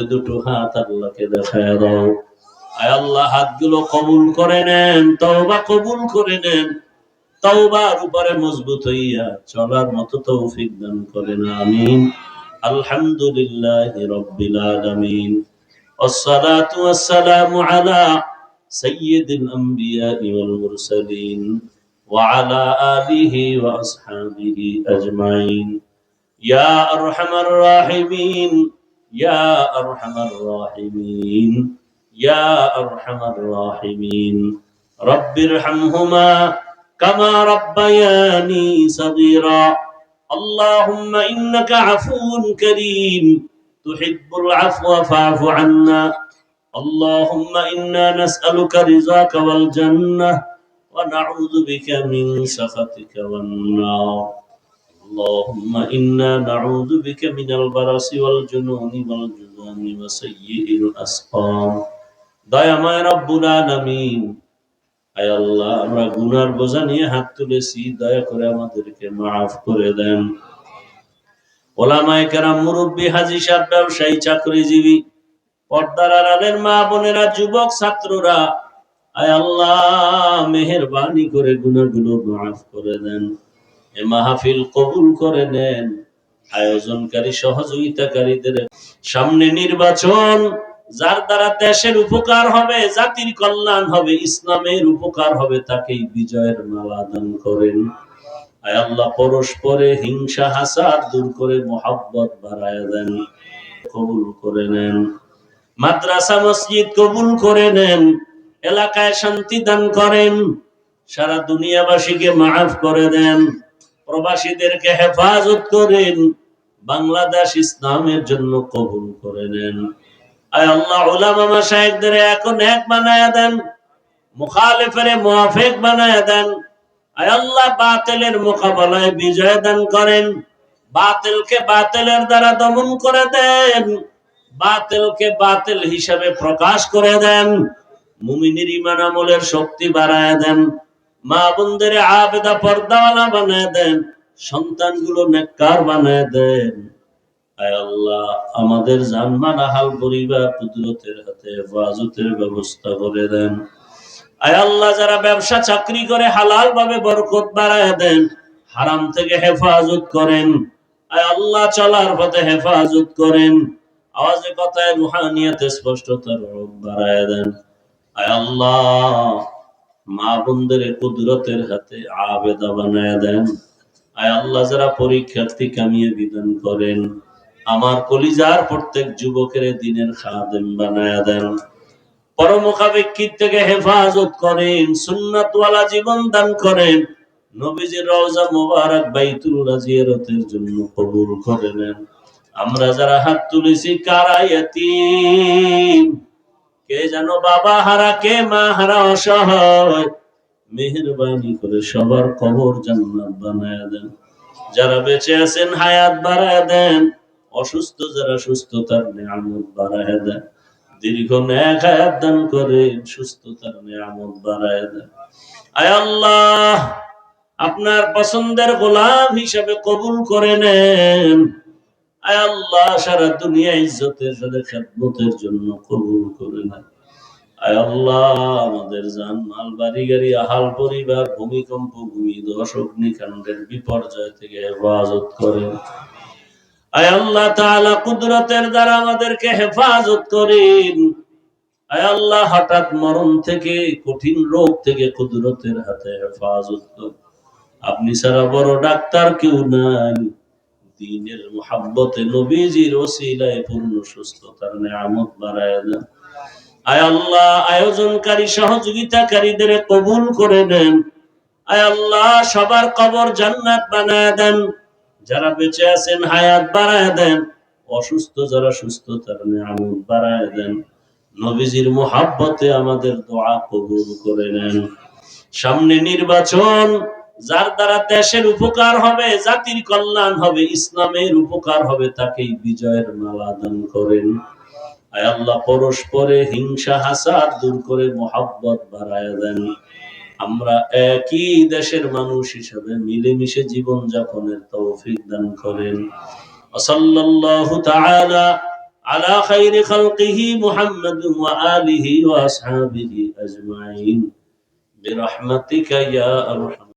দুটো হাত আল্লাহকে দেখায় দাও। আয় আল্লাহ, হাতগুলো কবুল করে নেন, তওবা কবুল করে নেন, তওবার উপরে মজবুত হইয়া চলার মতো তৌফিক দান করেন, আমিন। আলহামদুলিল্লাহি রাব্বিল আলামিন। والصلاة والسلام على سيد الأنبياء والمرسلين وعلى آله وأصحابه أجمعين يا أرحم الراحمين يا أرحم الراحمين يا أرحم الراحمين رب ارحمهما كما ربياني صغيرا اللهم إنك عفو كريم تحب العفو فاعف عنا اللهم إنا نسألك رضاك والجنة ونعوذ بك من سخطك والنار اللهم إنا نعوذ بك من البرص والجنون والجذام وسيء الأسقام দয়াময় রব্বুল আলামিন। আয় আল্লাহ, আমরা গুনার বোঝা নিয়ে হাত তুলেছি, দয়া করে আমাদেরকে মাফ করে দেন। ওলামায়ে কেরাম, মুরব্বী, হাজী সাহেব, ব্যবসায়ী, চাকরিজীবী, পর্দার আড়ালের মা বোনেরা, যুবক ছাত্ররা, আয় আল্লাহ মেহেরবানি করে গুনাহগুলো মাফ করে দেন। এ মাহফিল কবুল করে নেন। আয়োজনকারী সহযোগিতাকারীদের সামনে নির্বাচন, যার দ্বারা দেশের উপকার হবে, জাতির কল্যাণ হবে, ইসলামের উপকার হবে, তাকেই বিজয়ের মালা দান করেন। আয় আল্লাহ, পরস্পরে হিংসা হাসাদ দূর করে মহব্বত বাড়ায় দেন, কবুল করে নেন। মাদ্রাসা মসজিদ কবুল করে নেন, এলাকায় শান্তি দান করেন, সারা দুনিয়াবাসীকে মাফ করে দেন, প্রবাসীদেরকে হেফাজত করেন, বাংলাদেশ ইসলামের জন্য কবুল করে নেন। আয় আল্লাহ, উলামা মাশায়েখদের এখন এক বানায়া দেন, মুখালিফের মুওয়াফিক বানায়া দেন। আয় আল্লাহ, বাতিলের মোকাবেলায় বিজয় দান করেন, বাতিলকে বাতিলের দ্বারা দমন করে দেন, বাতিলকে বাতিল হিসাবে প্রকাশ করে দেন, মুমিনের ঈমান আমলের শক্তি বাড়ায় দেন, মা বোনদের আবেদা পর্দাওয়ালা বানায় দেন, সন্তানগুলো নেককার বানায় দেন। আয় আল্লাহ, আমাদের জানমাল আহাল পরিবার কুদরতের হাতে হেফাজতের ব্যবস্থা করে দেন। আয় আল্লাহ, যারা ব্যবসা চাকরি করে হালাল ভাবে বরকত বাড়ায় দেন, হারাম থেকে হেফাজত করেন। আয় আল্লাহ, চলার পথে হেফাজত করেন, আওয়াজে কথায় রুহানিয়াতে স্পষ্টতার বাড়ায় দেন। আয় আল্লাহ, মা বোনদের কুদরতের হাতে আবেদা বানায় দেন। আয় আল্লাহ, যারা পরীক্ষার্থী কামিয়ে বিধান করেন, আমার কলিজার প্রত্যেক যুবকের দিনের খাদেম বানায় দেন, পরমুখাপেক্ষিত থেকে হেফাজত করেন, সুন্নাতওয়ালা জীবন দান করেন, নবীজির রওজা মুবারক বাইতুল্লাহ জিয়ারতের জন্য কবুল করে নেন। আমরা যারা হাত তুলেছি, কারা ইয়াতীম, কে যেন বাবা হারা, কে মা হারা, অসহায়, মেহেরবানি করে সবার কবর জান্নাত বানায় দেন। যারা বেঁচে আছেন হায়াত বাড়ায় দেন, অসুস্থ যারা সুস্থতার নিয়ামত বাড়ায় দেন, দীর্ঘ নেক হায়াত দান করেন, সুস্থতার নিয়ামত বাড়ায় দেন। আয় আল্লাহ, আপনার পছন্দের গোলাম হিসাবে কবুল করে নেন। আয় আল্লাহ, সারা দুনিয়া ইজ্জতের সাথে খেদমতের জন্য কবুল করে নেন। আয় আল্লাহ, আমাদের জানমাল, বাড়ি গাড়ি, আহাল পরিবার, ভূমিকম্প, ভূমিধস, অগ্নিকাণ্ডের বিপর্যয় থেকে হেফাজত করেন। আয় আল্লাহ তাআলা, কুদরতের দ্বারা আমাদেরকে হেফাজত করেন। আয় আল্লাহ, হঠাৎ মরণ থেকে, কঠিন রোগ থেকে কুদরতের হাতে হেফাজত করেন। আপনি ছাড়া বড় ডাক্তার কেউ নাই। দ্বীনের মুহাব্বতে নবীজির ওসিলায় পূর্ণ সুস্থতার নিয়ামত বাড়ায় দেন। আয় আল্লাহ, আয়োজনকারী সহযোগিতাকারীদের কবুল করে নেন। আয় আল্লাহ, সবার কবর জান্নাত বানায় দেন। যারা বেঁচে আছেন হায়াত বাড়ায় দেন, অসুস্থ যারা সুস্থতার নিয়ামত বাড়ায় দেন। নবীজির মুহাব্বতে আমাদের দোয়া কবুল করে নেন। সামনে নির্বাচন, যার দ্বারা দেশের উপকার হবে, জাতির কল্যাণ হবে, ইসলামের উপকার হবে, তাকেই বিজয়ের মালা দান করেন। আয় আল্লাহ, পরস্পরে হিংসা হাসাদ দূর করে মহব্বত বাড়ায় দেন। আমরা একই দেশের মানুষ হিসেবে মিলেমিশে জীবন যাপনের তৌফিক দান করেন। সাল্লাল্লাহু তাআলা على خير خلقه محمد وآله وأصحابه أجمعين برحمتك يا أرحم